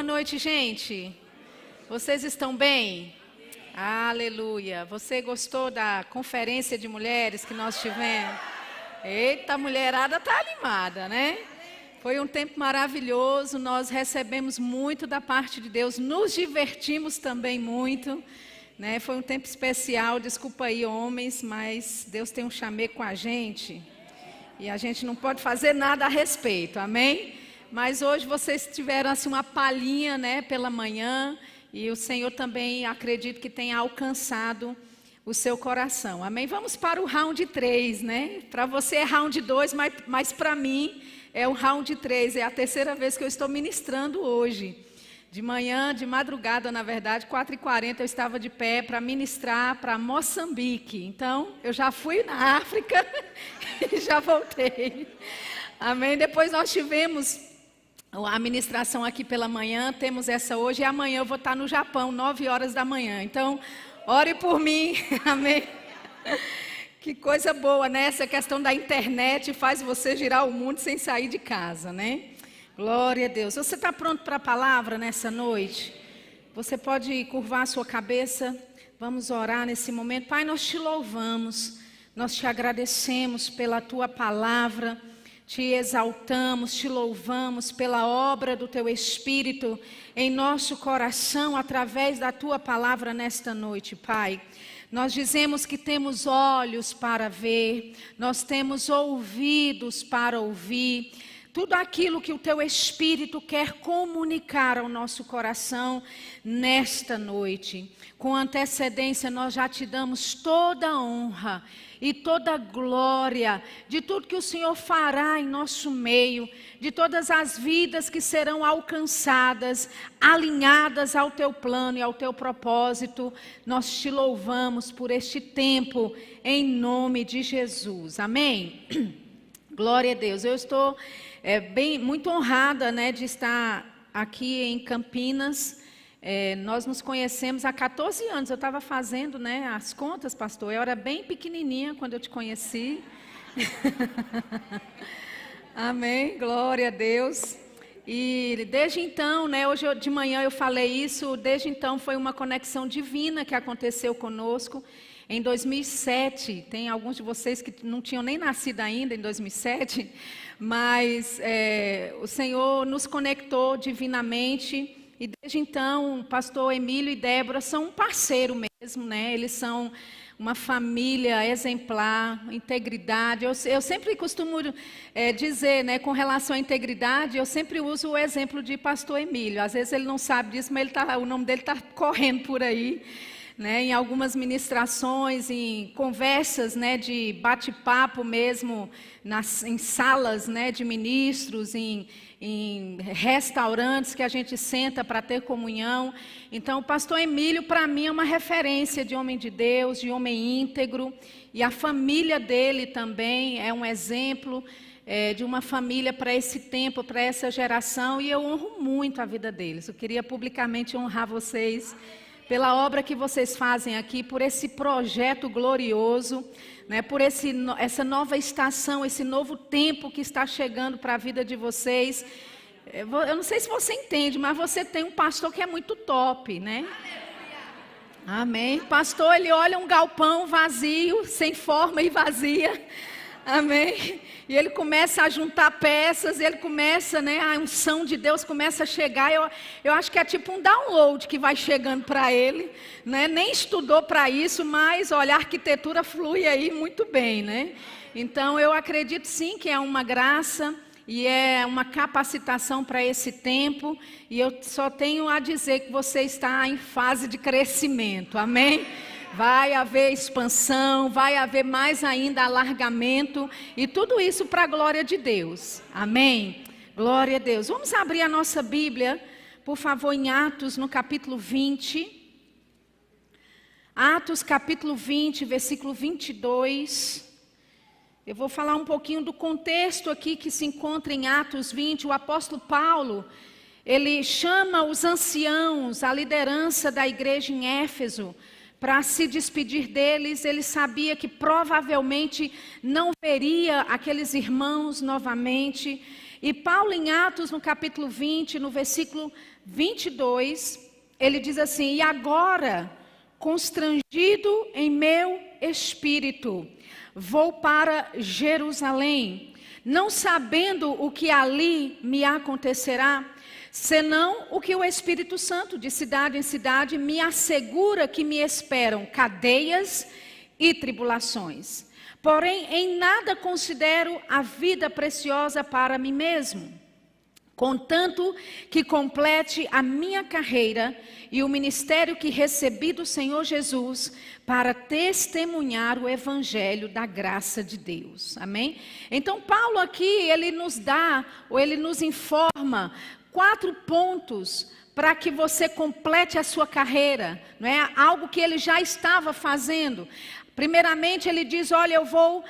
noite, gente. Vocês estão bem? Aleluia. Você gostou da conferência de mulheres que nós tivemos? Eita, a mulherada está animada, né? Foi um tempo maravilhoso, nós recebemos muito da parte de Deus, nos divertimos também muito, né? Foi um tempo especial, desculpa aí homens, mas Deus tem um chamego com a gente e a gente não pode fazer nada a respeito, amém? Mas hoje vocês tiveram assim uma palhinha, né, pela manhã, e o Senhor também acredito que tenha alcançado o seu coração, amém? Vamos para o round 3, né? Para você é round 2, mas para mim é o round 3, é a terceira vez que eu estou ministrando hoje. De manhã, de madrugada, na verdade, 4h40 eu estava de pé para ministrar para Moçambique. Então, eu já fui na África e já voltei. Amém? Depois nós tivemos a ministração aqui pela manhã, temos essa hoje, e amanhã eu vou estar no Japão, 9 horas da manhã. Então, ore por mim, amém? Que coisa boa, né? Essa questão da internet faz você girar o mundo sem sair de casa, né? Glória a Deus. Você está pronto para a palavra nessa noite? Você pode curvar a sua cabeça, vamos orar nesse momento. Pai, nós te louvamos, nós te agradecemos pela tua palavra, te exaltamos, te louvamos pela obra do teu Espírito em nosso coração, através da tua palavra nesta noite, Pai. Nós dizemos que temos olhos para ver, nós temos ouvidos para ouvir, tudo aquilo que o teu Espírito quer comunicar ao nosso coração nesta noite. Com antecedência, nós já te damos toda a honra e toda a glória de tudo que o Senhor fará em nosso meio, de todas as vidas que serão alcançadas, alinhadas ao teu plano e ao teu propósito. Nós te louvamos por este tempo, em nome de Jesus. Amém? Glória a Deus. Eu estou muito honrada, né, de estar aqui em Campinas. Nós nos conhecemos há 14 anos. Eu estava fazendo, né, as contas, pastor. Eu era bem pequenininha quando eu te conheci. Amém, glória a Deus. E desde então, né, hoje de manhã eu falei isso, desde então foi uma conexão divina que aconteceu conosco. Em 2007, tem alguns de vocês que não tinham nem nascido ainda em 2007, mas o Senhor nos conectou divinamente. E desde então, o pastor Emílio e Débora são um parceiro mesmo, né? Eles são uma família exemplar, integridade. Eu sempre costumo dizer, né, com relação à integridade, eu sempre uso o exemplo de pastor Emílio. Às vezes ele não sabe disso, mas o nome dele está correndo por aí, né? Em algumas ministrações, em conversas, né, de bate-papo mesmo, em salas, né, de ministros, em restaurantes que a gente senta para ter comunhão. Então, o pastor Emílio, para mim, é uma referência de homem de Deus, de homem íntegro, e a família dele também é um exemplo de uma família para esse tempo, para essa geração, e eu honro muito a vida deles. Eu queria publicamente honrar vocês pela obra que vocês fazem aqui, por esse projeto glorioso, né, por essa nova estação, esse novo tempo que está chegando para a vida de vocês. Eu não sei se você entende, mas você tem um pastor que é muito top, né? Amém. Pastor, ele olha um galpão vazio, sem forma e vazia. Amém. E ele começa a juntar peças, ele começa, né, a unção de Deus começa a chegar. Eu acho que é tipo um download que vai chegando para ele, né? Nem estudou para isso, mas olha, a arquitetura flui aí muito bem, né? Então eu acredito sim que é uma graça e é uma capacitação para esse tempo, e eu só tenho a dizer que você está em fase de crescimento. Amém? Vai haver expansão, vai haver mais ainda alargamento, e tudo isso para a glória de Deus. Amém? Glória a Deus. Vamos abrir a nossa Bíblia, por favor, em Atos, no capítulo 20. Atos, capítulo 20, versículo 22. Eu vou falar um pouquinho do contexto aqui que se encontra em Atos 20. O apóstolo Paulo, ele chama os anciãos, a liderança da igreja em Éfeso, para se despedir deles. Ele sabia que provavelmente não veria aqueles irmãos novamente, E Paulo em Atos, no capítulo 20, no versículo 22, ele diz assim: e agora, constrangido em meu espírito, vou para Jerusalém, não sabendo o que ali me acontecerá, senão o que o Espírito Santo, de cidade em cidade, me assegura que me esperam cadeias e tribulações. Porém, em nada considero a vida preciosa para mim mesmo, contanto que complete a minha carreira e o ministério que recebi do Senhor Jesus para testemunhar o evangelho da graça de Deus. Amém? Então Paulo aqui, ele nos dá, ou ele nos informa 4 pontos para que você complete a sua carreira, não é? Algo que ele já estava fazendo. Primeiramente ele diz, olha, eu vou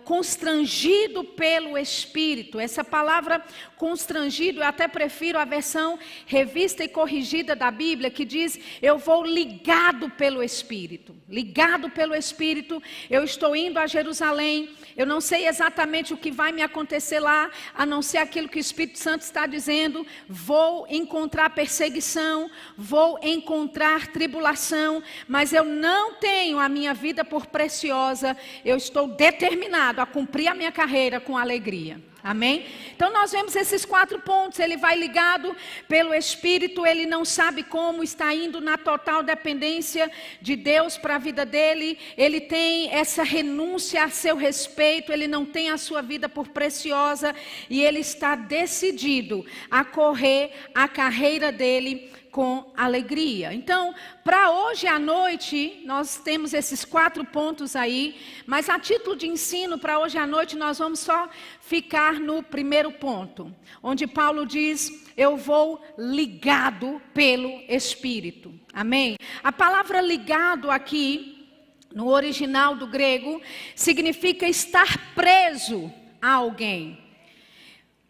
constrangido pelo Espírito. Essa palavra constrangido, eu até prefiro a versão revista e corrigida da Bíblia, que diz, eu vou ligado pelo Espírito. Ligado pelo Espírito, eu estou indo a Jerusalém, eu não sei exatamente o que vai me acontecer lá, a não ser aquilo que o Espírito Santo está dizendo. Vou encontrar perseguição, vou encontrar tribulação, mas eu não tenho a minha vida por preciosa, eu estou determinado a cumprir a minha carreira com alegria. Amém? Então nós vemos esses 4 pontos. Ele vai ligado pelo Espírito, ele não sabe como, está indo na total dependência de Deus para a vida dele, ele tem essa renúncia a seu respeito, ele não tem a sua vida por preciosa e ele está decidido a correr a carreira dele com alegria. Então, para hoje à noite, nós temos esses 4 pontos aí, mas a título de ensino, para hoje à noite, nós vamos só ficar no primeiro ponto, onde Paulo diz, eu vou ligado pelo Espírito. Amém? A palavra ligado aqui, no original do grego, significa estar preso a alguém.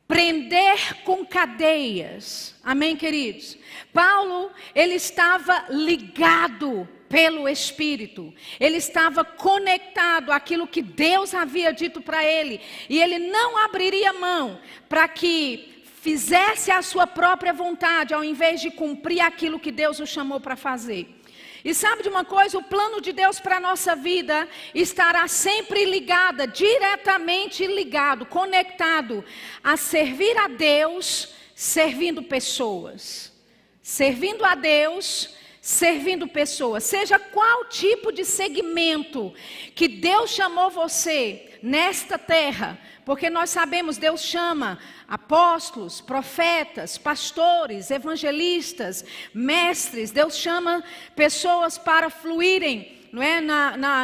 Prender com cadeias. Amém, queridos? Paulo, ele estava ligado pelo Espírito. Ele estava conectado àquilo que Deus havia dito para ele. E ele não abriria mão para que fizesse a sua própria vontade, ao invés de cumprir aquilo que Deus o chamou para fazer. E sabe de uma coisa? O plano de Deus para a nossa vida estará sempre ligada, diretamente ligado, conectado a servir a Deus, servindo pessoas. Servindo a Deus, servindo pessoas. Seja qual tipo de segmento que Deus chamou você nesta terra, porque nós sabemos, Deus chama apóstolos, profetas, pastores, evangelistas, mestres. Deus chama pessoas para fluírem, não é?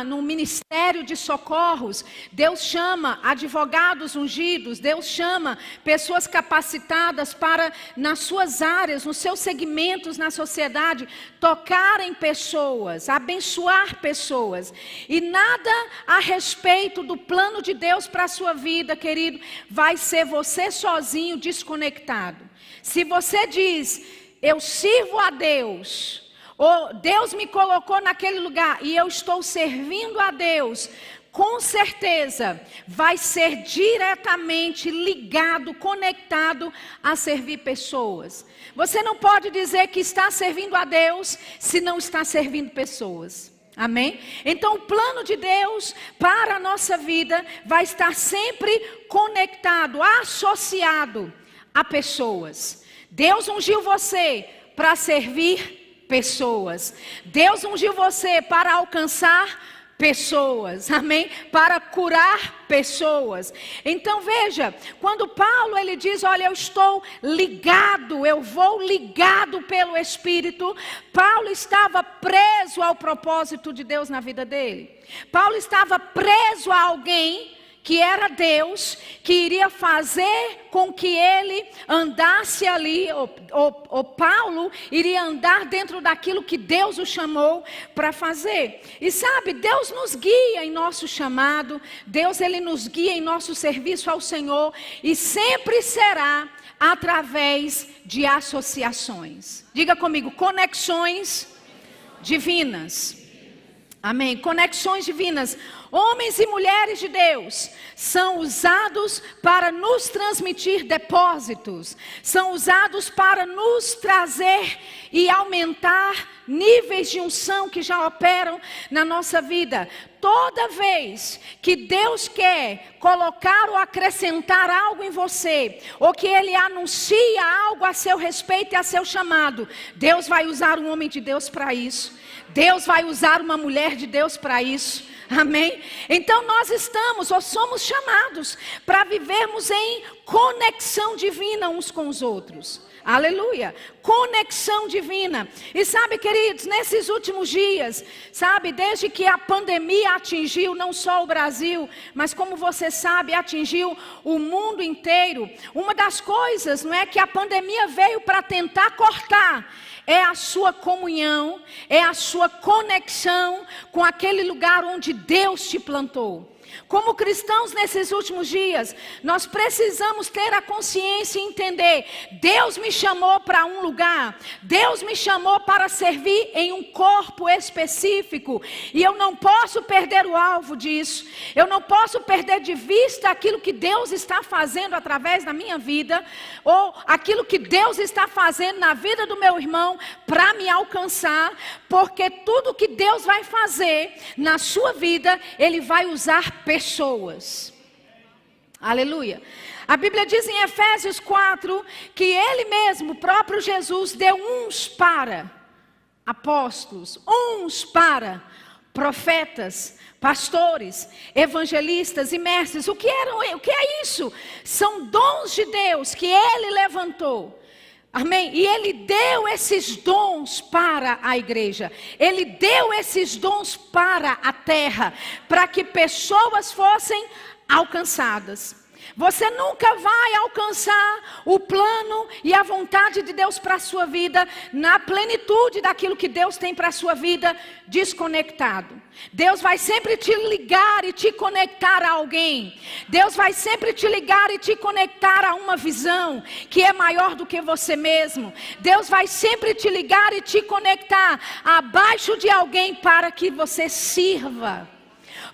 no ministério de socorros. Deus chama advogados ungidos. Deus chama pessoas capacitadas para, nas suas áreas, nos seus segmentos na sociedade, tocarem pessoas, abençoar pessoas. E nada a respeito do plano de Deus para a sua vida, querido, vai ser você sozinho desconectado. Se você diz, eu sirvo a Deus, ou Deus me colocou naquele lugar e eu estou servindo a Deus, com certeza vai ser diretamente ligado, conectado a servir pessoas. Você não pode dizer que está servindo a Deus se não está servindo pessoas. Amém? Então o plano de Deus para a nossa vida vai estar sempre conectado, associado a pessoas. Deus ungiu você para servir pessoas. Deus ungiu você para alcançar pessoas, amém? Para curar pessoas. Então veja, quando Paulo ele diz, olha, eu estou ligado, eu vou ligado pelo Espírito. Paulo estava preso ao propósito de Deus na vida dele. Paulo estava preso a alguém que era Deus, que iria fazer com que ele andasse ali, ou Paulo iria andar dentro daquilo que Deus o chamou para fazer. E sabe, Deus nos guia em nosso chamado, Deus ele nos guia em nosso serviço ao Senhor, e sempre será através de associações. Diga comigo, conexões divinas. Amém. Conexões divinas. Homens e mulheres de Deus são usados para nos transmitir depósitos, são usados para nos trazer e aumentar níveis de unção que já operam na nossa vida. Toda vez que Deus quer colocar ou acrescentar algo em você, ou que Ele anuncia algo a seu respeito e a seu chamado, Deus vai usar um homem de Deus para isso. Deus vai usar uma mulher de Deus para isso. Amém? Então nós estamos ou somos chamados para vivermos em conexão divina uns com os outros. Aleluia, conexão divina. E sabe, queridos, nesses últimos dias, sabe, desde que a pandemia atingiu não só o Brasil, mas como você sabe, atingiu o mundo inteiro. Uma das coisas, não é, que a pandemia veio para tentar cortar, é a sua comunhão, é a sua conexão com aquele lugar onde Deus te plantou. Como cristãos nesses últimos dias, nós precisamos ter a consciência e entender: Deus me chamou para um lugar, Deus me chamou para servir em um corpo específico, e eu não posso perder o alvo disso, eu não posso perder de vista aquilo que Deus está fazendo através da minha vida, ou aquilo que Deus está fazendo na vida do meu irmão para me alcançar, porque tudo que Deus vai fazer na sua vida, Ele vai usar pessoas. Aleluia. A Bíblia diz em Efésios 4 que Ele mesmo, o próprio Jesus, deu uns para apóstolos, uns para profetas, pastores, evangelistas e mestres. O que é isso? São dons de Deus que Ele levantou. Amém? E Ele deu esses dons para a igreja. Ele deu esses dons para a terra, para que pessoas fossem alcançadas. Você nunca vai alcançar o plano e a vontade de Deus para a sua vida, na plenitude daquilo que Deus tem para a sua vida, desconectado. Deus vai sempre te ligar e te conectar a alguém. Deus vai sempre te ligar e te conectar a uma visão que é maior do que você mesmo. Deus vai sempre te ligar e te conectar abaixo de alguém para que você sirva.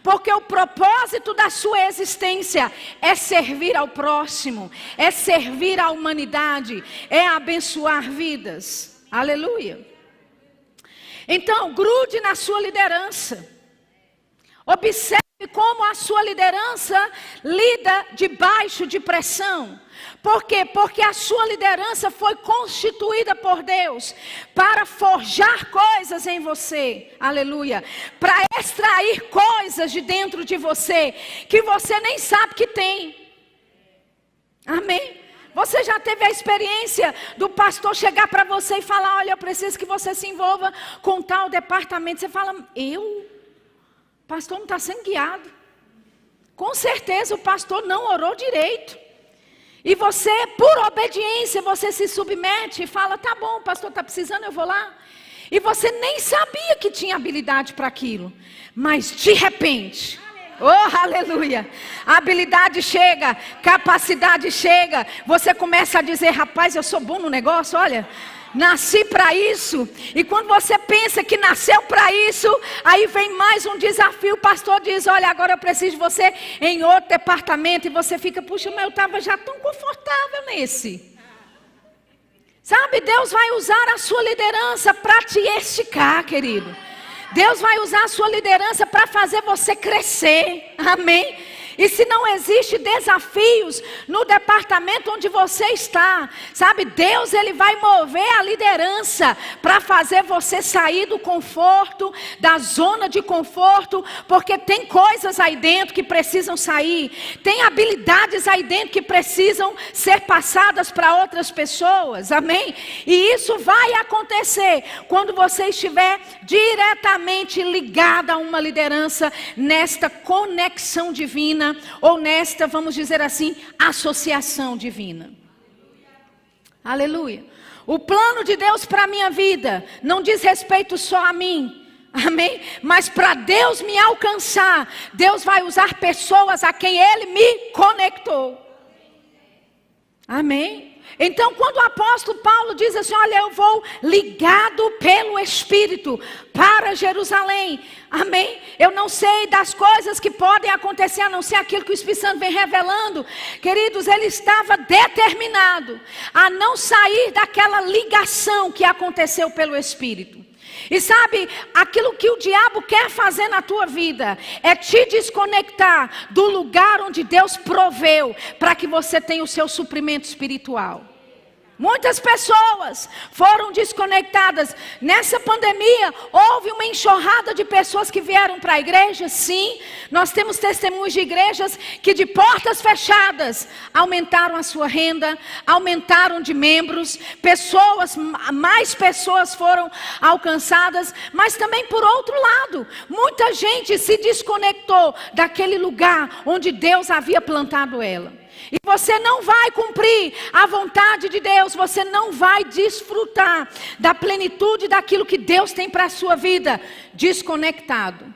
Porque o propósito da sua existência é servir ao próximo, é servir à humanidade, é abençoar vidas. Aleluia. Então, grude na sua liderança. Observe como a sua liderança lida debaixo de pressão. Por quê? Porque a sua liderança foi constituída por Deus para forjar coisas em você, aleluia, para extrair coisas de dentro de você, que você nem sabe que tem, amém? Você já teve a experiência do pastor chegar para você e falar: olha, eu preciso que você se envolva com tal departamento. Você fala: o pastor não está sendo guiado. Com certeza o pastor não orou direito. E você, por obediência, você se submete e fala: tá bom, o pastor está precisando, eu vou lá. E você nem sabia que tinha habilidade para aquilo. Mas de repente, oh aleluia, a habilidade chega, capacidade chega. Você começa a dizer: rapaz, eu sou bom no negócio, olha, nasci para isso. E quando você pensa que nasceu para isso, aí vem mais um desafio. O pastor diz: olha, agora eu preciso de você em outro departamento. E você fica: puxa, mas eu estava já tão confortável nesse. Sabe, Deus vai usar a sua liderança para te esticar, querido. Deus vai usar a sua liderança para fazer você crescer, amém? E se não existe desafios no departamento onde você está, sabe, Deus ele vai mover a liderança para fazer você sair do conforto, da zona de conforto, porque tem coisas aí dentro que precisam sair, tem habilidades aí dentro que precisam ser passadas para outras pessoas, amém? E isso vai acontecer quando você estiver diretamente ligado a uma liderança, nesta conexão divina, ou nesta, vamos dizer assim, associação divina. Aleluia. O plano de Deus para a minha vida não diz respeito só a mim, amém? Mas para Deus me alcançar, Deus vai usar pessoas a quem Ele me conectou. Amém? Então, quando o apóstolo Paulo diz assim, olha, eu vou ligado pelo Espírito para Jerusalém. Amém? Eu não sei das coisas que podem acontecer, a não ser aquilo que o Espírito Santo vem revelando. Queridos, ele estava determinado a não sair daquela ligação que aconteceu pelo Espírito. E sabe, aquilo que o diabo quer fazer na tua vida é te desconectar do lugar onde Deus proveu para que você tenha o seu suprimento espiritual. Muitas pessoas foram desconectadas. Nessa pandemia, houve uma enxurrada de pessoas que vieram para a igreja. Sim, nós temos testemunhos de igrejas que de portas fechadas aumentaram a sua renda, aumentaram de membros, mais pessoas foram alcançadas. Mas também por outro lado, muita gente se desconectou daquele lugar onde Deus havia plantado ela. E você não vai cumprir a vontade de Deus, você não vai desfrutar da plenitude daquilo que Deus tem para a sua vida, desconectado.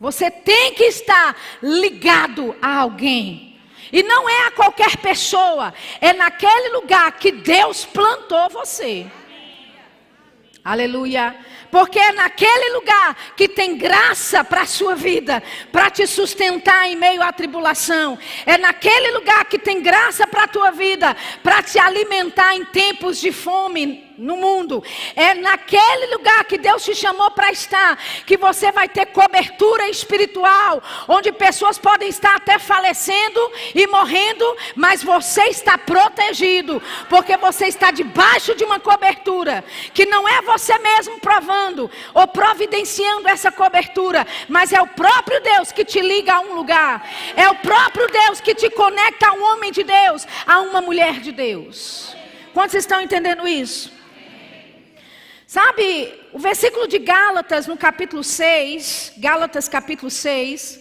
Você tem que estar ligado a alguém. E não é a qualquer pessoa, é naquele lugar que Deus plantou você. Aleluia. Porque é naquele lugar que tem graça para a sua vida, para te sustentar em meio à tribulação. É naquele lugar que tem graça para a tua vida, para te alimentar em tempos de fome no mundo. É naquele lugar que Deus te chamou para estar, que você vai ter cobertura espiritual, onde pessoas podem estar até falecendo e morrendo, mas você está protegido, porque você está debaixo de uma cobertura, que não é você mesmo provando ou providenciando essa cobertura, mas é o próprio Deus que te liga a um lugar, é o próprio Deus que te conecta a um homem de Deus, a uma mulher de Deus. Quantos estão entendendo isso? Sabe, o versículo de Gálatas no capítulo 6, Gálatas capítulo 6,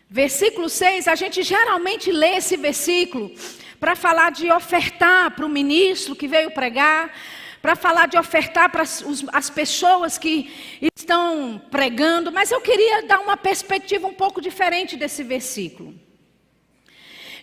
versículo 6, a gente geralmente lê esse versículo para falar de ofertar para o ministro que veio pregar, para falar de ofertar para as pessoas que estão pregando, mas eu queria dar uma perspectiva um pouco diferente desse versículo.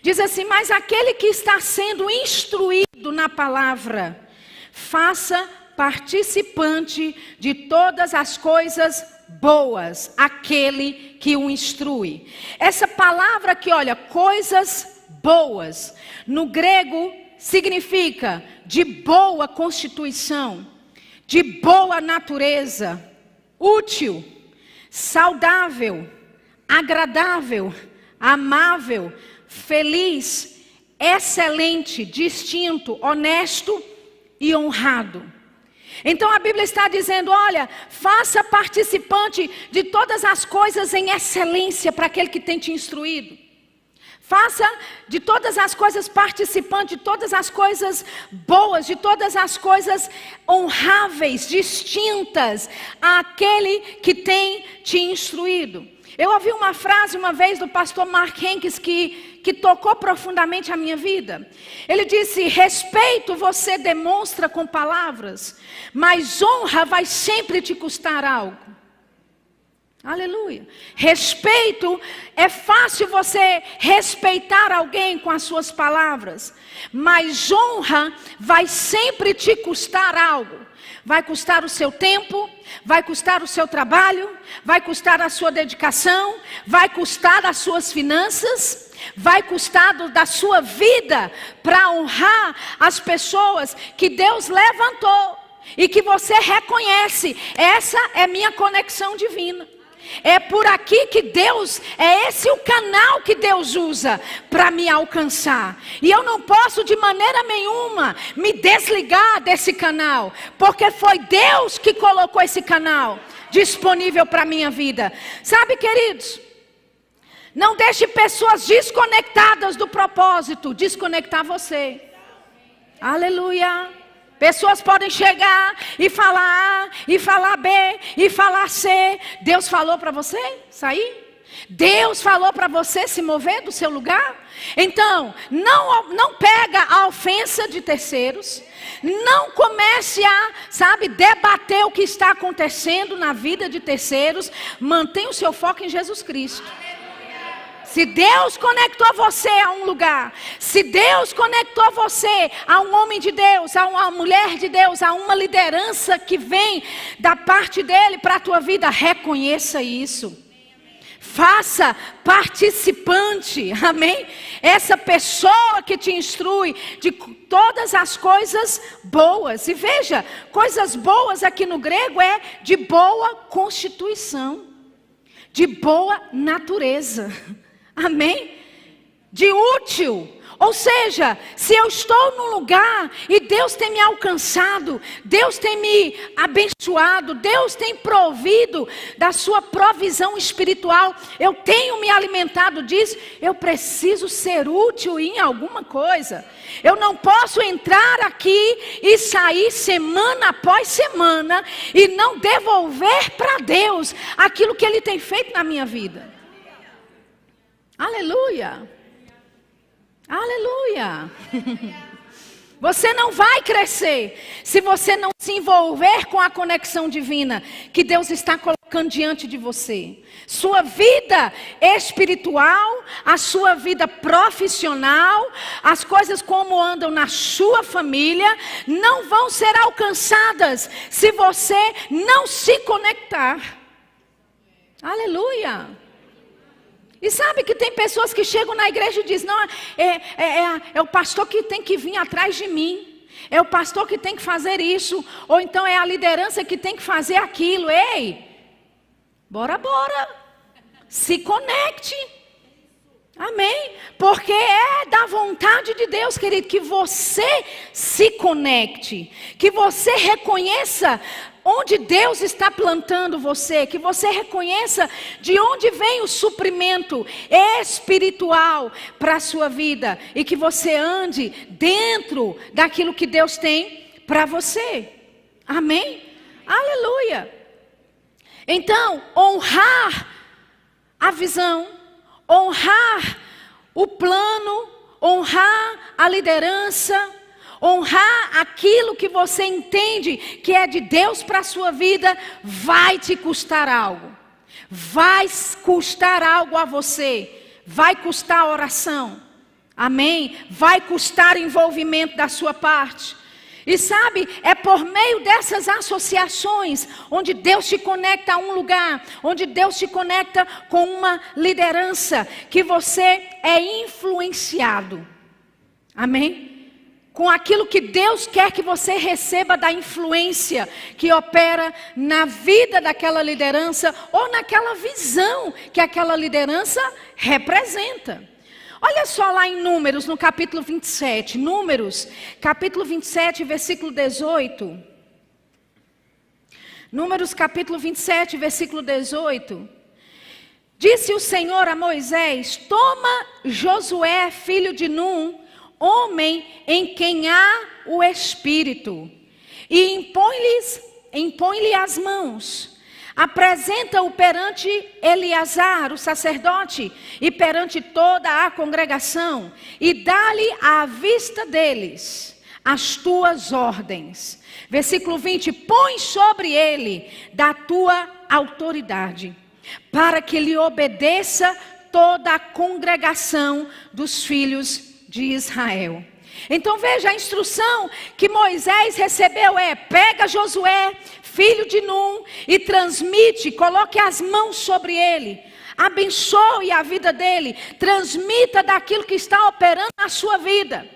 Diz assim, mas aquele que está sendo instruído na palavra, faça participante de todas as coisas boas, aquele que o instrui. Essa palavra aqui, olha, coisas boas, no grego significa de boa constituição, de boa natureza, útil, saudável, agradável, amável, feliz, excelente, distinto, honesto e honrado. Então a Bíblia está dizendo, olha, faça participante de todas as coisas em excelência para aquele que tem te instruído. Faça de todas as coisas participante, de todas as coisas boas, de todas as coisas honráveis, distintas àquele que tem te instruído. Eu ouvi uma frase uma vez do pastor Mark Henkes que tocou profundamente a minha vida. Ele disse, respeito você demonstra com palavras, mas honra vai sempre te custar algo. Aleluia. Respeito, é fácil você respeitar alguém com as suas palavras, mas honra vai sempre te custar algo. Vai custar o seu tempo, vai custar o seu trabalho, vai custar a sua dedicação, vai custar as suas finanças, vai custar da sua vida para honrar as pessoas que Deus levantou e que você reconhece. Essa é minha conexão divina. É por aqui que Deus, é esse o canal que Deus usa para me alcançar. E eu não posso de maneira nenhuma me desligar desse canal, porque foi Deus que colocou esse canal disponível para a minha vida. Sabe, queridos, não deixe pessoas desconectadas do propósito desconectar você. Aleluia. Pessoas podem chegar e falar A, e falar B, e falar C. Deus falou para você sair? Deus falou para você se mover do seu lugar? Então, não pega a ofensa de terceiros. Não comece a, debater o que está acontecendo na vida de terceiros. Mantenha o seu foco em Jesus Cristo. Se Deus conectou você a um lugar, se Deus conectou você a um homem de Deus, a uma mulher de Deus, a uma liderança que vem da parte dele para a tua vida, reconheça isso. Faça participante, amém? Essa pessoa que te instrui de todas as coisas boas. E veja, coisas boas aqui no grego é de boa constituição, de boa natureza. Amém? De útil. Ou seja, se eu estou num lugar e Deus tem me alcançado, Deus tem me abençoado, Deus tem provido da sua provisão espiritual, eu tenho me alimentado disso, eu preciso ser útil em alguma coisa. Eu não posso entrar aqui e sair semana após semana e não devolver para Deus aquilo que Ele tem feito na minha vida. Aleluia! Aleluia! Você não vai crescer se você não se envolver com a conexão divina que Deus está colocando diante de você. Sua vida espiritual, a sua vida profissional, as coisas como andam na sua família, não vão ser alcançadas se você não se conectar. Aleluia! E sabe que tem pessoas que chegam na igreja e dizem, não, é o pastor que tem que vir atrás de mim. É o pastor que tem que fazer isso. Ou então é a liderança que tem que fazer aquilo. Ei, bora. Se conecte. Amém? Porque é da vontade de Deus, querido, que você se conecte. Que você reconheça onde Deus está plantando você, que você reconheça de onde vem o suprimento espiritual para a sua vida e que você ande dentro daquilo que Deus tem para você. Amém? Aleluia! Então, honrar a visão, honrar o plano, honrar a liderança, honrar aquilo que você entende que é de Deus para a sua vida, vai te custar algo. Vai custar algo a você. Vai custar oração. Amém? Vai custar envolvimento da sua parte. E sabe, é por meio dessas associações, onde Deus te conecta a um lugar, onde Deus te conecta com uma liderança, que você é influenciado. Amém? Com aquilo que Deus quer que você receba da influência que opera na vida daquela liderança ou naquela visão que aquela liderança representa. Olha só lá em Números, no capítulo 27. Números, capítulo 27, versículo 18. Números, capítulo 27, versículo 18. Disse o Senhor a Moisés: toma Josué, filho de Num, homem em quem há o Espírito, e impõe-lhe as mãos. Apresenta-o perante Eleazar, o sacerdote, e perante toda a congregação, e dá-lhe à vista deles as tuas ordens. Versículo 20: põe sobre ele da tua autoridade, para que lhe obedeça toda a congregação dos filhos de Israel. Então veja, a instrução que Moisés recebeu é: pega Josué, filho de Num, e transmite, coloque as mãos sobre ele, abençoe a vida dele, transmita daquilo que está operando na sua vida,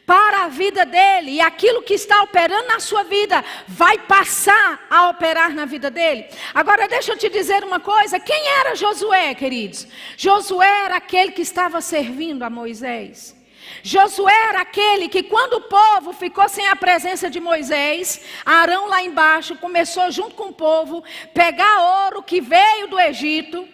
para a vida dele, e aquilo que está operando na sua vida, vai passar a operar na vida dele. Agora deixa eu te dizer uma coisa, quem era Josué, queridos? Josué era aquele que estava servindo a Moisés. Josué era aquele que, quando o povo ficou sem a presença de Moisés, Arão lá embaixo começou junto com o povo pegar ouro que veio do Egito,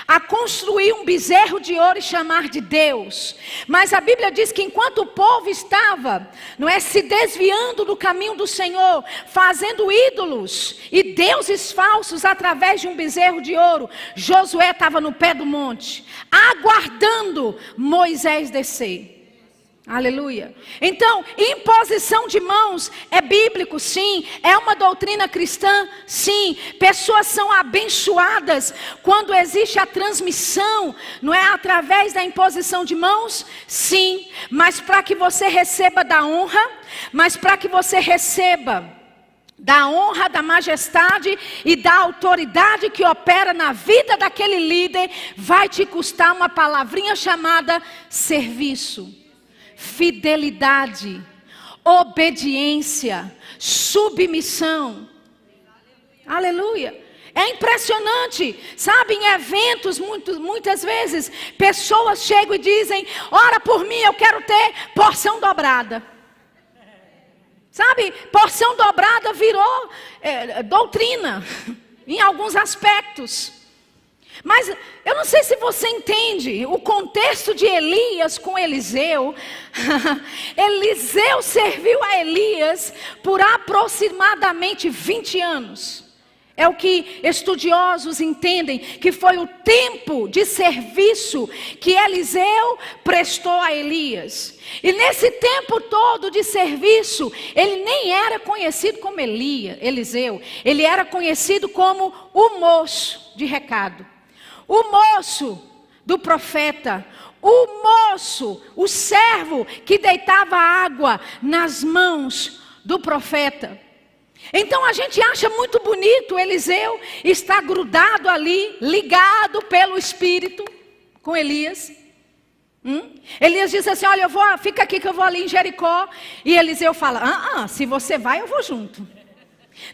a construir um bezerro de ouro e chamar de Deus. Mas a Bíblia diz que enquanto o povo estava, não é, se desviando do caminho do Senhor, fazendo ídolos e deuses falsos através de um bezerro de ouro, Josué estava no pé do monte, aguardando Moisés descer. Aleluia. Então, imposição de mãos é bíblico, sim. É uma doutrina cristã, sim. Pessoas são abençoadas quando existe a transmissão, não é através da imposição de mãos, sim. Mas para que você receba da honra, da honra, da majestade e da autoridade que opera na vida daquele líder, vai te custar uma palavrinha chamada serviço, fidelidade, obediência, submissão. Aleluia. É impressionante, sabe, em eventos muitas vezes pessoas chegam e dizem: ora por mim, eu quero ter porção dobrada. Sabe, porção dobrada virou doutrina em alguns aspectos. Mas eu não sei se você entende o contexto de Elias com Eliseu. Eliseu serviu a Elias por aproximadamente 20 anos. É o que estudiosos entendem que foi o tempo de serviço que Eliseu prestou a Elias. E nesse tempo todo de serviço, ele nem era conhecido como Eliseu. Ele era conhecido como o moço de recado. O moço do profeta, o moço, o servo que deitava água nas mãos do profeta. Então a gente acha muito bonito Eliseu estar grudado ali, ligado pelo Espírito com Elias. Elias diz assim: olha, fica aqui que eu vou ali em Jericó. E Eliseu fala: se você vai, eu vou junto.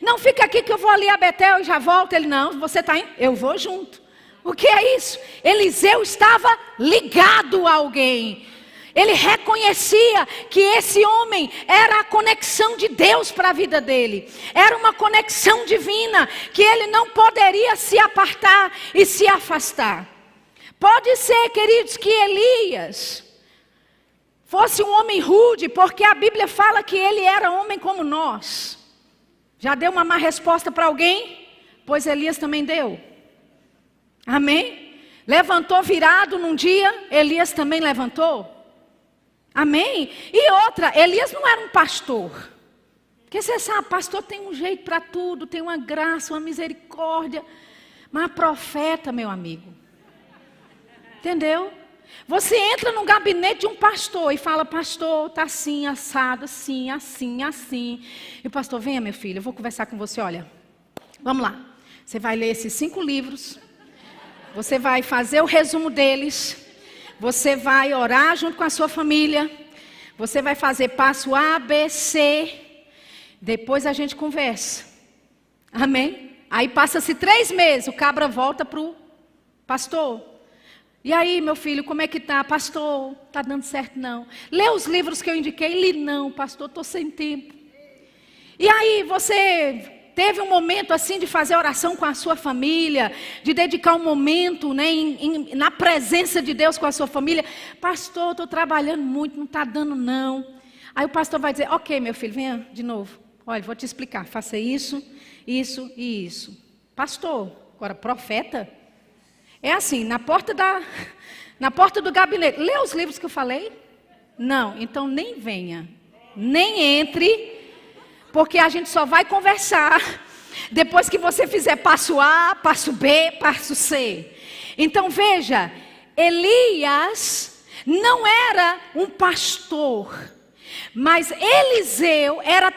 Não, fica aqui que eu vou ali a Betel e já volto. Ele: não, você está indo? Eu vou junto. O que é isso? Eliseu estava ligado a alguém. Ele reconhecia que esse homem era a conexão de Deus para a vida dele. Era uma conexão divina que ele não poderia se apartar e se afastar. Pode ser, queridos, que Elias fosse um homem rude, porque a Bíblia fala que ele era homem como nós. Já deu uma má resposta para alguém? Pois Elias também deu. Amém? Levantou virado num dia, Elias também levantou. Amém? E outra, Elias não era um pastor. Porque você sabe, pastor tem um jeito para tudo, tem uma graça, uma misericórdia. Mas profeta, meu amigo, entendeu? Você entra no gabinete de um pastor e fala: pastor, está assim, assado, assim, assim, assim. E o pastor: venha, meu filho, eu vou conversar com você, olha. Vamos lá, você vai ler esses 5 livros. Você vai fazer o resumo deles. Você vai orar junto com a sua família. Você vai fazer passo A, B, C. Depois a gente conversa. Amém? Aí passa-se 3 meses. O cabra volta para o pastor. E aí, meu filho, como é que tá? Pastor, está dando certo não. Lê os livros que eu indiquei. Li não, pastor, estou sem tempo. E aí você teve um momento assim de fazer oração com a sua família, de dedicar um momento, né, na presença de Deus com a sua família. Pastor, estou trabalhando muito, não está dando não. Aí o pastor vai dizer: ok, meu filho, venha de novo. Olha, vou te explicar, faça isso, isso e isso. Pastor, agora profeta, é assim, na porta do gabinete. Lê os livros que eu falei? Não, então nem venha, nem entre. Porque a gente só vai conversar depois que você fizer passo A, passo B, passo C. Então veja, Elias não era um pastor, mas Eliseu era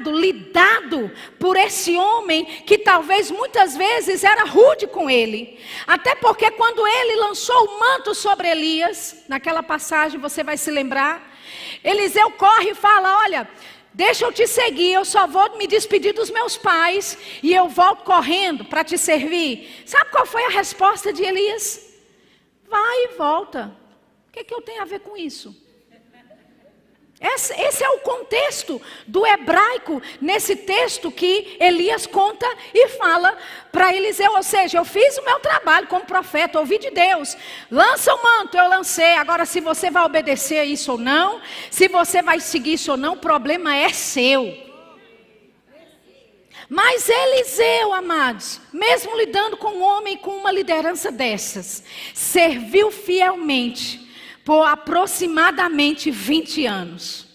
lidado por esse homem que talvez muitas vezes era rude com ele. Até porque quando ele lançou o manto sobre Elias, naquela passagem você vai se lembrar, Eliseu corre e fala: olha, deixa eu te seguir, eu só vou me despedir dos meus pais e eu volto correndo para te servir. Sabe qual foi a resposta de Elias? Vai e volta. O que eu tenho a ver com isso? Esse é o contexto do hebraico nesse texto que Elias conta e fala para Eliseu. Ou seja, eu fiz o meu trabalho como profeta, ouvi de Deus. Lança o manto, eu lancei. Agora, se você vai obedecer a isso ou não, se você vai seguir isso ou não, o problema é seu. Mas Eliseu, amados, mesmo lidando com um homem com uma liderança dessas, serviu fielmente por aproximadamente 20 anos.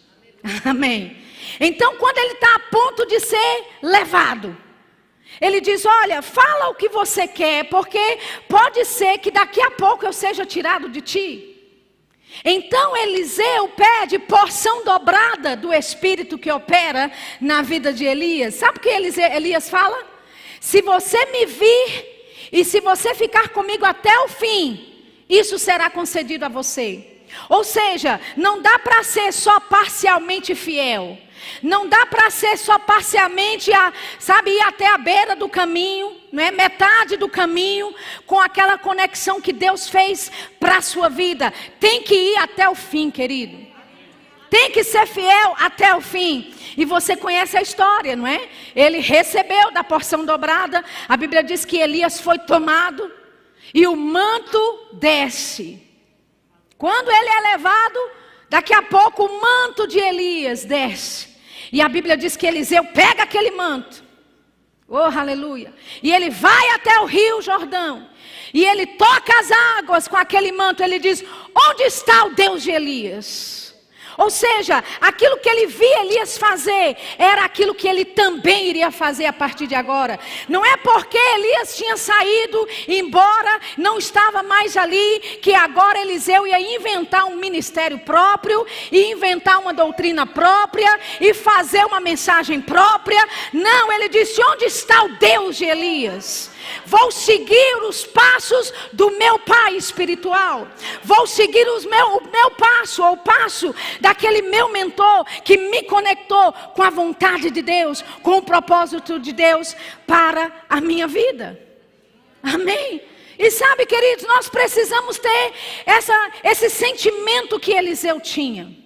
Amém. Então, quando ele está a ponto de ser levado, ele diz: olha, fala o que você quer, porque pode ser que daqui a pouco eu seja tirado de ti. Então Eliseu pede porção dobrada do Espírito que opera na vida de Elias. Sabe o que Elias fala? Se você me vir e se você ficar comigo até o fim, isso será concedido a você. Ou seja, não dá para ser só parcialmente fiel. Não dá para ser só parcialmente, ir até a beira do caminho, não é? Metade do caminho, com aquela conexão que Deus fez para a sua vida. Tem que ir até o fim, querido. Tem que ser fiel até o fim. E você conhece a história, não é? Ele recebeu da porção dobrada. A Bíblia diz que Elias foi tomado e o manto desce. Quando ele é levado, daqui a pouco o manto de Elias desce. E a Bíblia diz que Eliseu pega aquele manto. Oh, aleluia. E ele vai até o rio Jordão. E ele toca as águas com aquele manto. Ele diz: onde está o Deus de Elias? Ou seja, aquilo que ele via Elias fazer, era aquilo que ele também iria fazer a partir de agora. Não é porque Elias tinha saído, embora não estava mais ali, que agora Eliseu ia inventar um ministério próprio, e inventar uma doutrina própria, e fazer uma mensagem própria. Não, ele disse: onde está o Deus de Elias? Vou seguir os passos do meu pai espiritual. Vou seguir o meu passo, ou o passo daquele meu mentor que me conectou com a vontade de Deus, com o propósito de Deus para a minha vida. Amém? E sabe, queridos, nós precisamos ter esse sentimento que Eliseu tinha.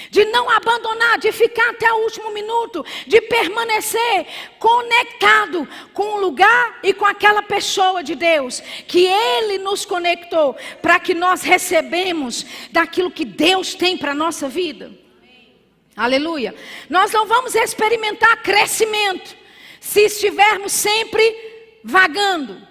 De não abandonar, de ficar até o último minuto, de permanecer conectado com o lugar e com aquela pessoa de Deus, que Ele nos conectou, para que nós recebemos daquilo que Deus tem para a nossa vida. Aleluia. Nós não vamos experimentar crescimento se estivermos sempre vagando,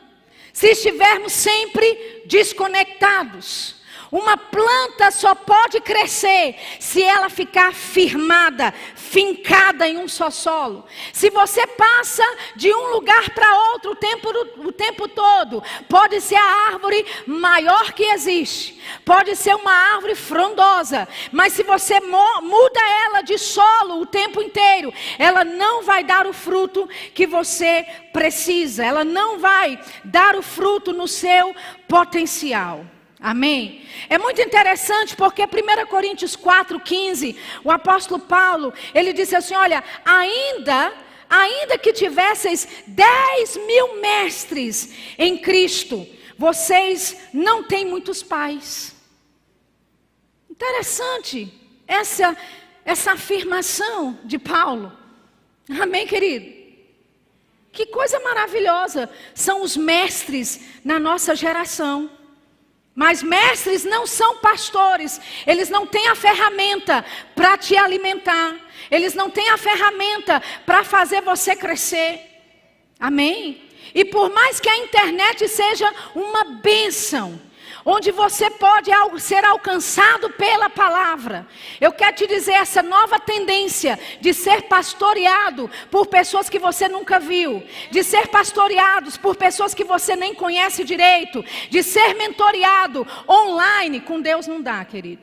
se estivermos sempre desconectados. Uma planta só pode crescer se ela ficar firmada, fincada em um só solo. Se você passa de um lugar para outro o tempo todo, pode ser a árvore maior que existe, pode ser uma árvore frondosa, mas se você muda ela de solo o tempo inteiro, ela não vai dar o fruto que você precisa, ela não vai dar o fruto no seu potencial. Amém? É muito interessante porque 1 Coríntios 4,15, o apóstolo Paulo, ele disse assim: olha, ainda que tivesseis 10.000 mestres em Cristo, vocês não têm muitos pais. Interessante essa afirmação de Paulo. Amém, querido? Que coisa maravilhosa são os mestres na nossa geração. Mas mestres não são pastores, eles não têm a ferramenta para te alimentar, eles não têm a ferramenta para fazer você crescer. Amém? E por mais que a internet seja uma bênção, onde você pode ser alcançado pela palavra, eu quero te dizer, essa nova tendência de ser pastoreado por pessoas que você nunca viu, de ser pastoreados por pessoas que você nem conhece direito, de ser mentoreado online, com Deus não dá, querido.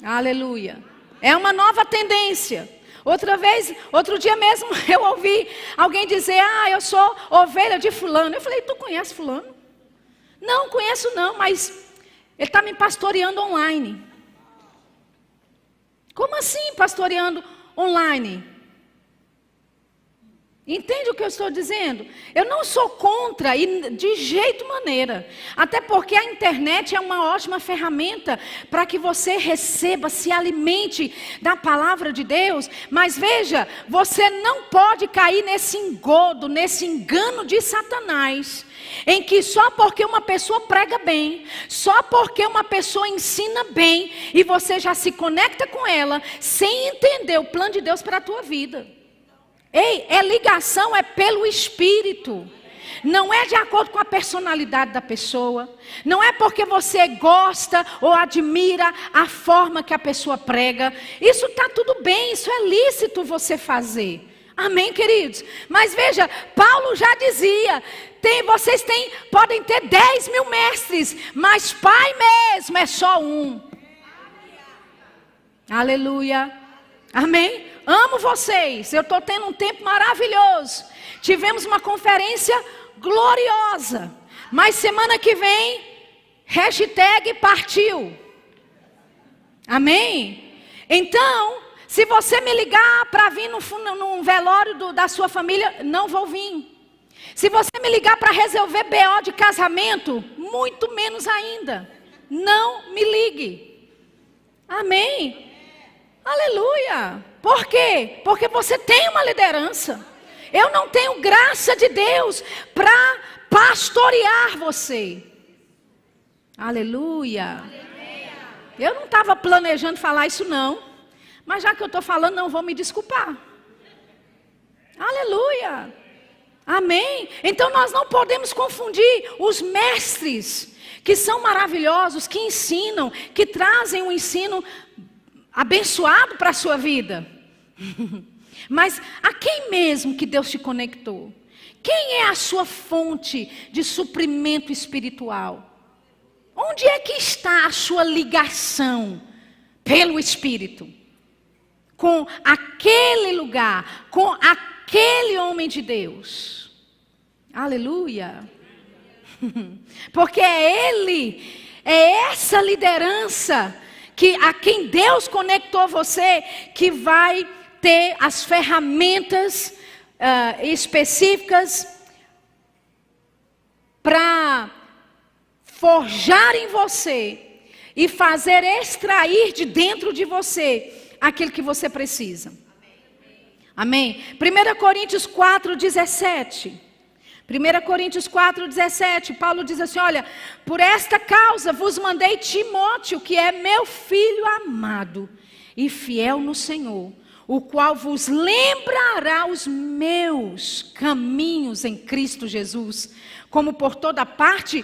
Aleluia. É uma nova tendência. Outro dia mesmo eu ouvi alguém dizer: eu sou ovelha de fulano. Eu falei: tu conhece fulano? Não, conheço não, mas ele está me pastoreando online. Como assim pastoreando online? Entende o que eu estou dizendo? Eu não sou contra, e de jeito maneira. Até porque a internet é uma ótima ferramenta para que você receba, se alimente da palavra de Deus. Mas veja, você não pode cair nesse engodo, nesse engano de Satanás, em que só porque uma pessoa prega bem, só porque uma pessoa ensina bem, e você já se conecta com ela, sem entender o plano de Deus para a tua vida. Ei, ligação é pelo Espírito. Não é de acordo com a personalidade da pessoa. Não é porque você gosta ou admira a forma que a pessoa prega. Isso está tudo bem, isso é lícito você fazer. Amém, queridos? Mas veja, Paulo já dizia, vocês podem ter 10 mil mestres, mas Pai mesmo é só um. Aleluia. Amém? Amo vocês, eu estou tendo um tempo maravilhoso. Tivemos uma conferência gloriosa. Mas semana que vem, #partiu. Amém? Então, se você me ligar para vir num velório da sua família, não vou vir. Se você me ligar para resolver BO de casamento, muito menos ainda. Não me ligue. Amém? Aleluia. Por quê? Porque você tem uma liderança. Eu não tenho graça de Deus para pastorear você. Aleluia. Eu não estava planejando falar isso não. Mas já que eu estou falando, não vou me desculpar. Aleluia. Amém. Então nós não podemos confundir os mestres, que são maravilhosos, que ensinam, que trazem um ensino abençoado para a sua vida. Mas a quem mesmo que Deus te conectou? Quem é a sua fonte de suprimento espiritual? Onde é que está a sua ligação pelo Espírito? Com aquele lugar, com aquele homem de Deus. Aleluia. Porque é Ele, é essa liderança a quem Deus conectou você, que vai ter as ferramentas específicas para forjar em você e fazer extrair de dentro de você aquilo que você precisa. Amém? 1 Coríntios 4:17. 1 Coríntios 4:17, Paulo diz assim, olha, por esta causa vos mandei Timóteo, que é meu filho amado e fiel no Senhor, o qual vos lembrará os meus caminhos em Cristo Jesus, como por toda parte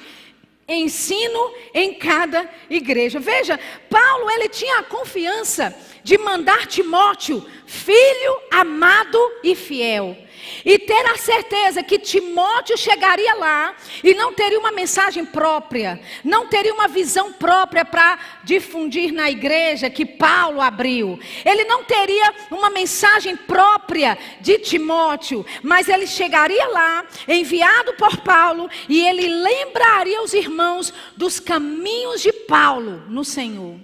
ensino em cada igreja. Veja, Paulo, ele tinha a confiança de mandar Timóteo, filho amado e fiel, e ter a certeza que Timóteo chegaria lá e não teria uma mensagem própria, não teria uma visão própria para difundir na igreja que Paulo abriu. Ele não teria uma mensagem própria de Timóteo, mas ele chegaria lá, enviado por Paulo, e ele lembraria os irmãos dos caminhos de Paulo no Senhor.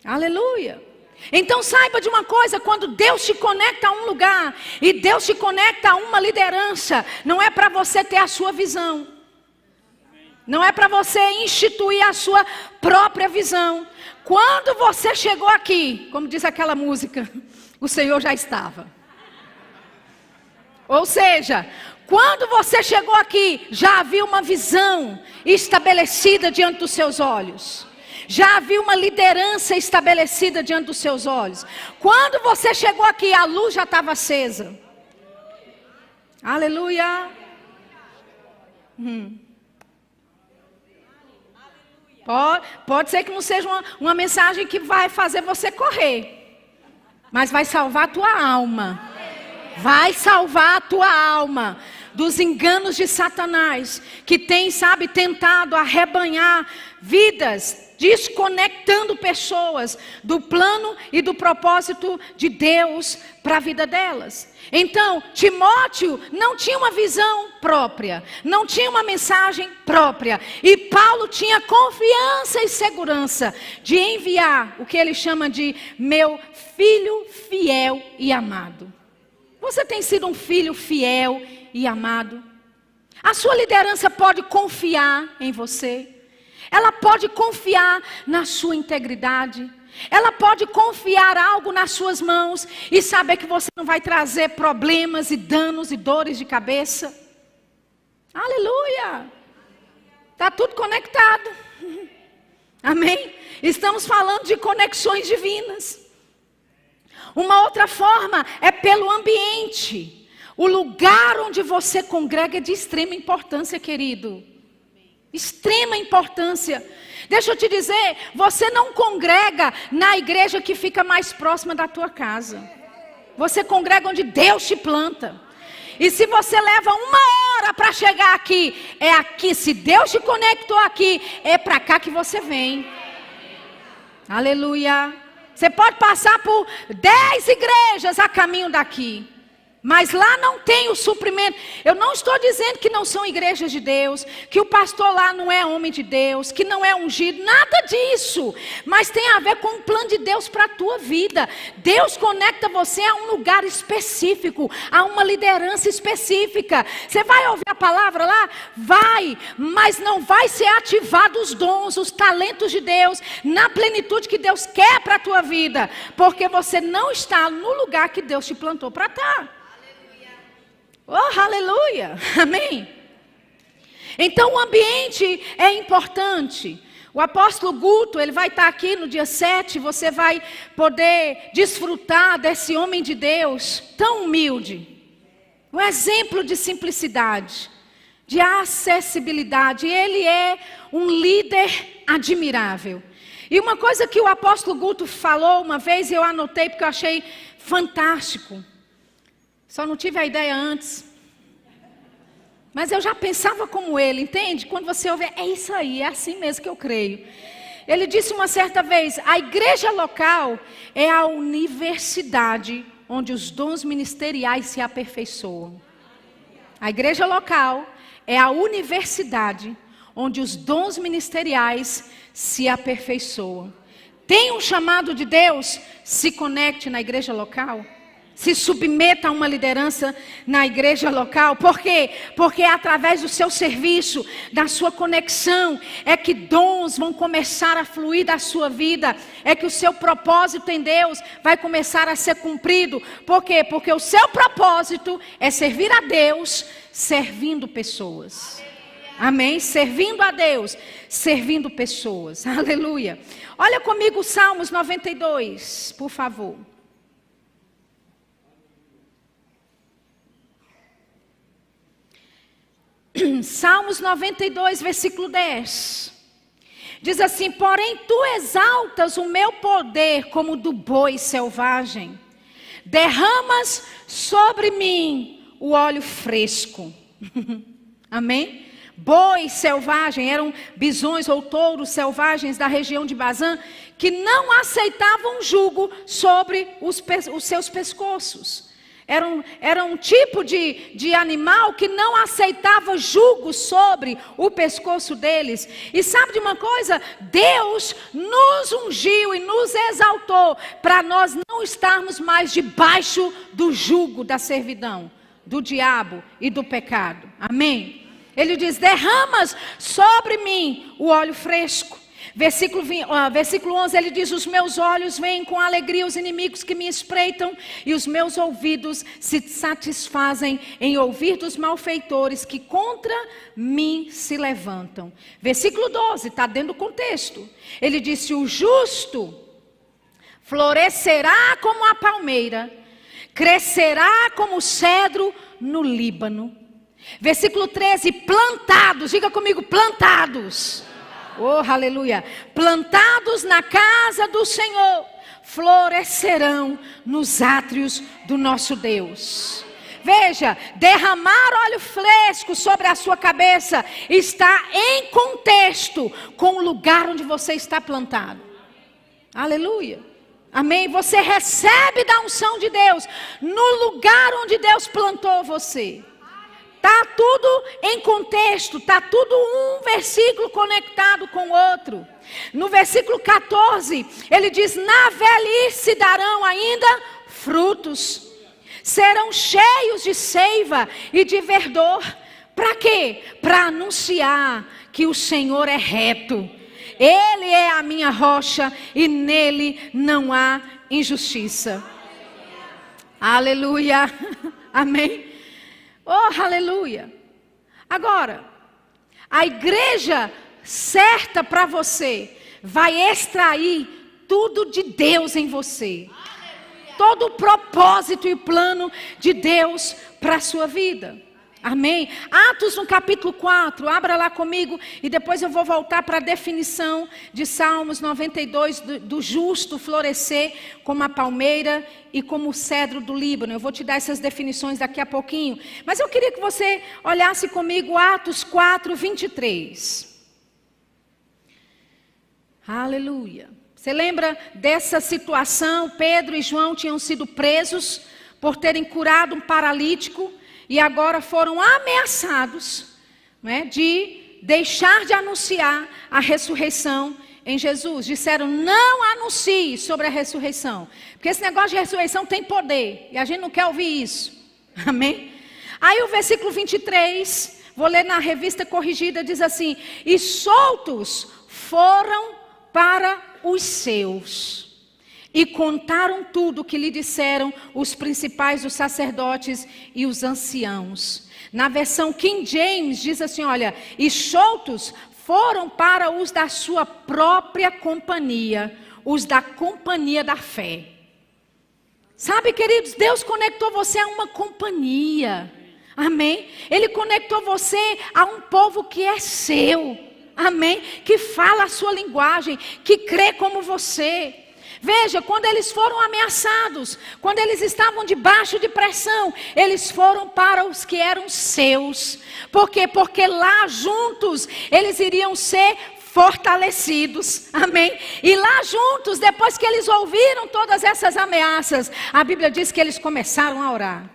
Aleluia. Então saiba de uma coisa, quando Deus te conecta a um lugar, e Deus te conecta a uma liderança, não é para você ter a sua visão, não é para você instituir a sua própria visão. Quando você chegou aqui, como diz aquela música, o Senhor já estava. Ou seja, quando você chegou aqui, já havia uma visão estabelecida diante dos seus olhos. Já havia uma liderança estabelecida diante dos seus olhos. Quando você chegou aqui, a luz já estava acesa. Aleluia. Pode ser que não seja uma mensagem que vai fazer você correr, mas vai salvar a tua alma. Vai salvar a tua alma dos enganos de Satanás, que tem, tentado arrebanhar vidas, desconectando pessoas do plano e do propósito de Deus para a vida delas. Então, Timóteo não tinha uma visão própria, não tinha uma mensagem própria, e Paulo tinha confiança e segurança de enviar o que ele chama de meu filho fiel e amado. Você tem sido um filho fiel e amado? A sua liderança pode confiar em você. Ela pode confiar na sua integridade. Ela pode confiar algo nas suas mãos e saber que você não vai trazer problemas e danos e dores de cabeça. Aleluia! Está tudo conectado. Amém? Estamos falando de conexões divinas. Uma outra forma é pelo ambiente. O lugar onde você congrega é de extrema importância, querido. Extrema importância. Deixa eu te dizer, você não congrega na igreja que fica mais próxima da tua casa. Você congrega onde Deus te planta. E se você leva 1 hora para chegar aqui, é aqui. Se Deus te conectou aqui, é para cá que você vem. Aleluia. Você pode passar por 10 igrejas a caminho daqui. Mas lá não tem o suprimento. Eu não estou dizendo que não são igrejas de Deus, que o pastor lá não é homem de Deus, que não é ungido, nada disso. Mas tem a ver com o plano de Deus para a tua vida. Deus conecta você a um lugar específico, a uma liderança específica. Você vai ouvir a palavra lá? Vai, mas não vai ser ativado os dons, os talentos de Deus, na plenitude que Deus quer para a tua vida. Porque você não está no lugar que Deus te plantou para estar. Oh, aleluia, amém. Então o ambiente é importante. O apóstolo Guto, ele vai estar aqui no dia 7, você vai poder desfrutar desse homem de Deus tão humilde. Um exemplo de simplicidade, de acessibilidade. Ele é um líder admirável. E uma coisa que o apóstolo Guto falou uma vez, eu anotei porque eu achei fantástico. Só não tive a ideia antes. Mas eu já pensava como ele, entende? Quando você ouve, é isso aí, é assim mesmo que eu creio. Ele disse uma certa vez, a igreja local é a universidade onde os dons ministeriais se aperfeiçoam. A igreja local é a universidade onde os dons ministeriais se aperfeiçoam. Tem um chamado de Deus? Se conecte na igreja local. Se submeta a uma liderança na igreja local. Por quê? Porque é através do seu serviço, da sua conexão, é que dons vão começar a fluir da sua vida. É que o seu propósito em Deus vai começar a ser cumprido. Por quê? Porque o seu propósito é servir a Deus, servindo pessoas. Amém? Servindo a Deus, servindo pessoas. Aleluia. Olha comigo Salmos 92, por favor. Salmos 92, versículo 10. Diz assim, porém tu exaltas o meu poder como do boi selvagem. Derramas sobre mim o óleo fresco. Amém? Boi selvagem, eram bisões ou touros selvagens da região de Bazã, que não aceitavam jugo sobre os seus pescoços. Era um tipo de animal que não aceitava jugo sobre o pescoço deles. E sabe de uma coisa? Deus nos ungiu e nos exaltou para nós não estarmos mais debaixo do jugo da servidão, do diabo e do pecado. Amém? Ele diz, derramas sobre mim o óleo fresco. Versículo 11, ele diz, os meus olhos veem com alegria os inimigos que me espreitam, e os meus ouvidos se satisfazem em ouvir dos malfeitores que contra mim se levantam. Versículo 12, está dentro do contexto. Ele disse, o justo florescerá como a palmeira, crescerá como o cedro no Líbano. Versículo 13, plantados, diga comigo, plantados. Oh, aleluia. Plantados na casa do Senhor, florescerão nos átrios do nosso Deus. Veja, derramar óleo fresco sobre a sua cabeça está em contexto com o lugar onde você está plantado. Aleluia. Amém? Você recebe da unção de Deus no lugar onde Deus plantou você. Está tudo em contexto, está tudo um versículo conectado com o outro. No versículo 14, ele diz, na velhice darão ainda frutos. serão cheios de seiva e de verdor. Para quê? Para anunciar que o Senhor é reto. Ele é a minha rocha e nele não há injustiça. Aleluia. Amém. Oh, aleluia. Agora, a igreja certa para você vai extrair tudo de Deus em você. Todo o propósito e plano de Deus para a sua vida. Amém? Atos no capítulo 4, abra lá comigo e depois eu vou voltar para a definição de Salmos 92, do justo florescer como a palmeira e como o cedro do Líbano. Eu vou te dar essas definições daqui a pouquinho. Mas eu queria que você olhasse comigo Atos 4, 23. Aleluia. Você lembra dessa situação? Pedro e João tinham sido presos por terem curado um paralítico. E agora foram ameaçados, né, de deixar de anunciar a ressurreição em Jesus. Disseram, não anuncie sobre a ressurreição. Porque esse negócio de ressurreição tem poder. E a gente não quer ouvir isso. Amém? Aí o versículo 23, vou ler na revista corrigida, diz assim: e soltos foram para os seus. E contaram tudo o que lhe disseram os principais, os sacerdotes e os anciãos. Na versão King James diz assim, olha, e soltos foram para os da sua própria companhia, os da companhia da fé. Sabe, queridos, Deus conectou você a uma companhia. Amém? Ele conectou você a um povo que é seu. Amém? Que fala a sua linguagem, que crê como você. Veja, quando eles foram ameaçados, quando eles estavam debaixo de pressão, eles foram para os que eram seus. Por quê? Porque lá juntos eles iriam ser fortalecidos. Amém? E lá juntos, depois que eles ouviram todas essas ameaças, a Bíblia diz que eles começaram a orar.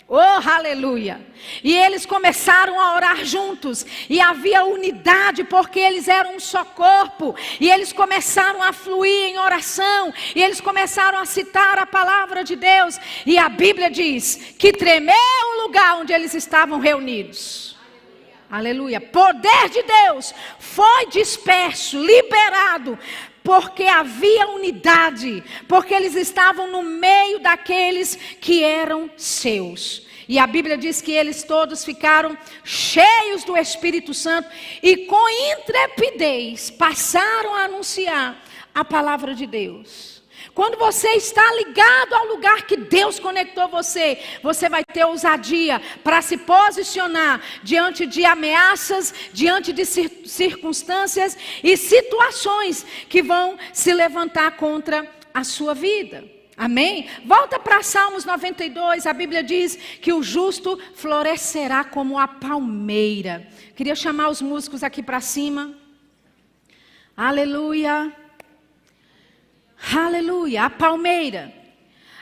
Oh, aleluia! E eles começaram a orar juntos, e havia unidade, porque eles eram um só corpo, e eles começaram a fluir em oração, e eles começaram a citar a palavra de Deus, e a Bíblia diz que tremeu o lugar onde eles estavam reunidos. Aleluia! Poder de Deus foi disperso, liberado, porque havia unidade, porque eles estavam no meio daqueles que eram seus. E a Bíblia diz que eles todos ficaram cheios do Espírito Santo e com intrepidez passaram a anunciar a palavra de Deus. Quando você está ligado ao lugar que Deus conectou você, você vai ter ousadia para se posicionar diante de ameaças, diante de circunstâncias e situações que vão se levantar contra a sua vida. Amém? Volta para Salmos 92, a Bíblia diz que o justo florescerá como a palmeira. Queria chamar os músicos aqui para cima. Aleluia. Aleluia, a palmeira.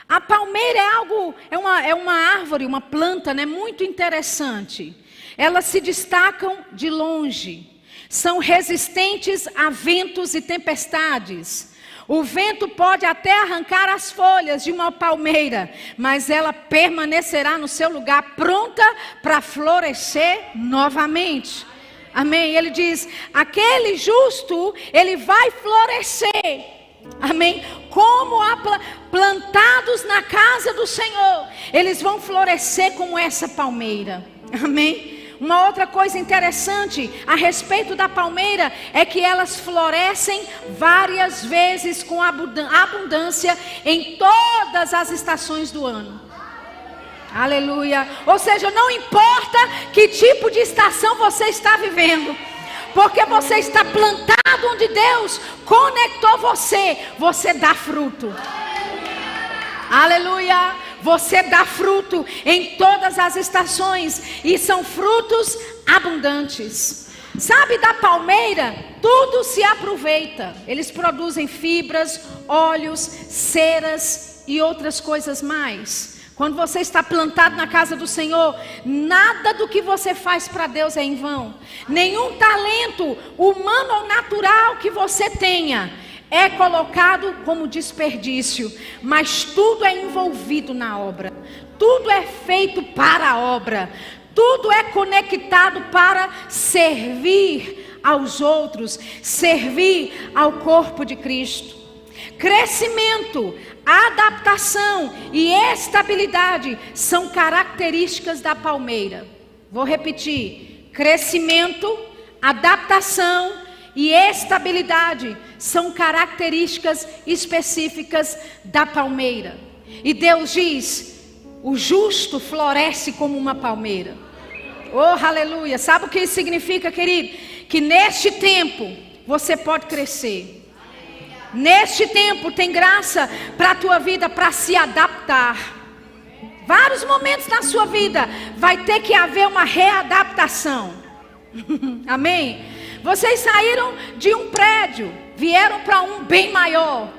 A palmeira é algo, é uma árvore, uma planta, né, muito interessante. Elas se destacam de longe. São resistentes a ventos e tempestades. O vento pode até arrancar as folhas de uma palmeira, mas ela permanecerá no seu lugar, pronta para florescer novamente. Amém? Ele diz, aquele justo, ele vai florescer. Amém? Como plantados na casa do Senhor, eles vão florescer como essa palmeira. Amém? Uma outra coisa interessante a respeito da palmeira é que elas florescem várias vezes com abundância em todas as estações do ano. Aleluia. Ou seja, não importa que tipo de estação você está vivendo, porque você está plantado onde Deus conectou você, você dá fruto. Aleluia. Você dá fruto em todas as estações e são frutos abundantes. Sabe, da palmeira, tudo se aproveita. Eles produzem fibras, óleos, ceras e outras coisas mais. Quando você está plantado na casa do Senhor, nada do que você faz para Deus é em vão. Nenhum talento humano ou natural que você tenha é colocado como desperdício, mas tudo é envolvido na obra. Tudo é feito para a obra. Tudo é conectado para servir aos outros, servir ao corpo de Cristo. Crescimento, adaptação e estabilidade são características da palmeira. Vou repetir: crescimento, adaptação e estabilidade são características específicas da palmeira. E Deus diz: o justo floresce como uma palmeira. Oh, aleluia! Sabe o que isso significa, querido? Que neste tempo você pode crescer. Neste tempo tem graça para a tua vida, para se adaptar. Vários momentos na sua vida vai ter que haver uma readaptação. Amém? Vocês saíram de um prédio, vieram para um bem maior.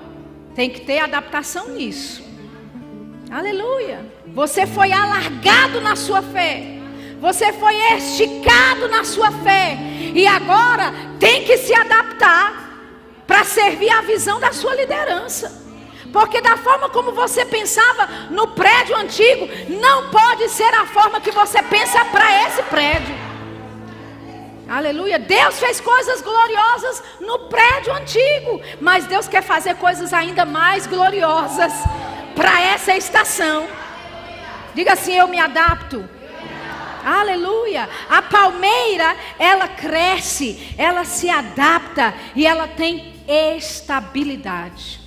Tem que ter adaptação nisso. Aleluia. Você foi alargado na sua fé. Você foi esticado na sua fé. E agora tem que se adaptar para servir a visão da sua liderança. Porque da forma como você pensava no prédio antigo, não pode ser a forma que você pensa para esse prédio. Aleluia. Deus fez coisas gloriosas no prédio antigo, mas Deus quer fazer coisas ainda mais gloriosas para essa estação. Diga assim: eu me adapto. Aleluia. A palmeira, ela cresce, ela se adapta e ela tem estabilidade.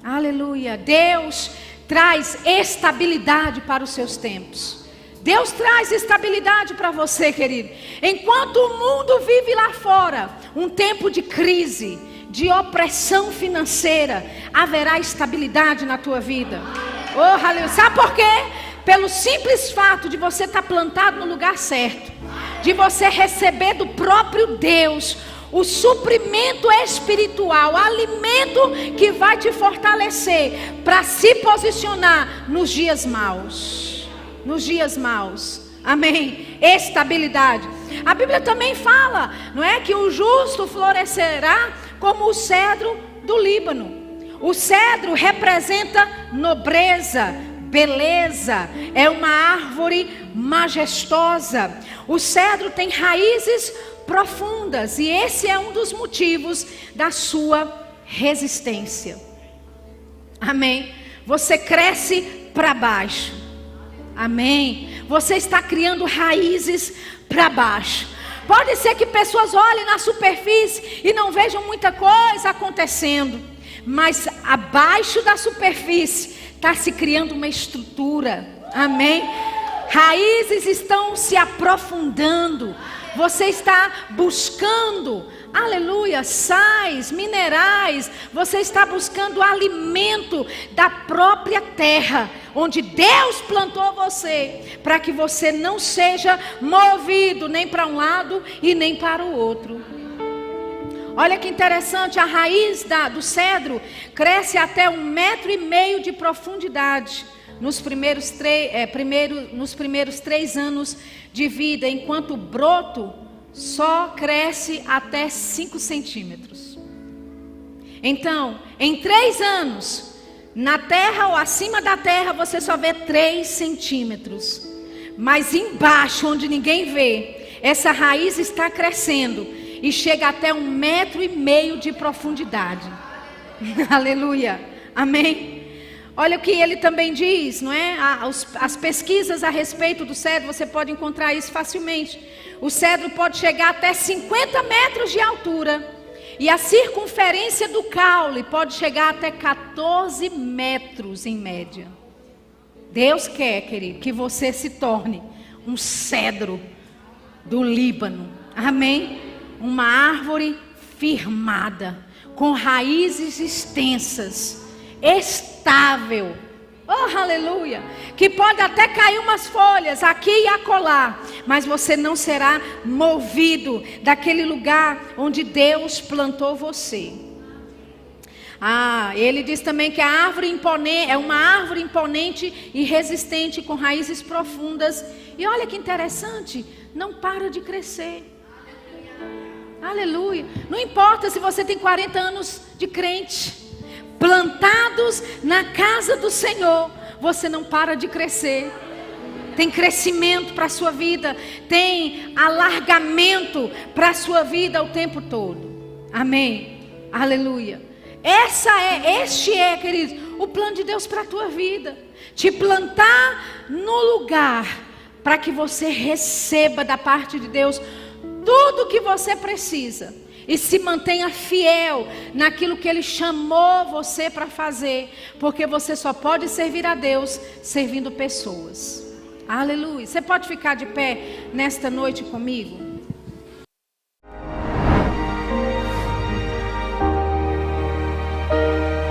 Aleluia. Deus traz estabilidade para os seus tempos. Deus traz estabilidade para você, querido. Enquanto o mundo vive lá fora um tempo de crise, de opressão financeira, haverá estabilidade na tua vida. Oh, aleluia. Sabe por quê? Pelo simples fato de você estar plantado no lugar certo, de você receber do próprio Deus o suprimento espiritual, o alimento que vai te fortalecer para se posicionar nos dias maus. Nos dias maus. Amém? Estabilidade. A Bíblia também fala, não é, que o justo florescerá como o cedro do Líbano. O cedro representa nobreza, beleza, é uma árvore majestosa. O cedro tem raízes profundas e esse é um dos motivos da sua resistência. Amém? Você cresce para baixo. Amém? Você está criando raízes para baixo. Pode ser que pessoas olhem na superfície e não vejam muita coisa acontecendo, mas abaixo da superfície está se criando uma estrutura. Amém? Raízes estão se aprofundando. Você está buscando, aleluia, sais, minerais. Você está buscando alimento da própria terra, onde Deus plantou você, para que você não seja movido nem para um lado e nem para o outro. Olha que interessante, a raiz do cedro cresce até 1,5 metro de profundidade nos primeiros 3 anos de vida, enquanto o broto só cresce até 5 centímetros. Então, em 3 anos, na terra ou acima da terra, você só vê 3 centímetros. Mas embaixo, onde ninguém vê, essa raiz está crescendo e chega até 1,5 metro de profundidade. Aleluia. Amém? Olha o que ele também diz, não é? As pesquisas a respeito do cedro, você pode encontrar isso facilmente. O cedro pode chegar até 50 metros de altura. E a circunferência do caule pode chegar até 14 metros em média. Deus quer, querido, que você se torne um cedro do Líbano. Amém? Uma árvore firmada, com raízes extensas, estável. Oh, aleluia. Que pode até cair umas folhas aqui e acolá, mas você não será movido daquele lugar onde Deus plantou você. Ele diz também que a árvore imponente é uma árvore imponente e resistente, com raízes profundas. E olha que interessante, não para de crescer. Aleluia. Não importa se você tem 40 anos de crente, plantados na casa do Senhor, você não para de crescer. Tem crescimento para a sua vida, tem alargamento para a sua vida o tempo todo. Amém. Aleluia. Este é, queridos, o plano de Deus para a tua vida. Te plantar no lugar para que você receba da parte de Deus tudo o que você precisa. E se mantenha fiel naquilo que Ele chamou você para fazer. Porque você só pode servir a Deus servindo pessoas. Aleluia. Você pode ficar de pé nesta noite comigo?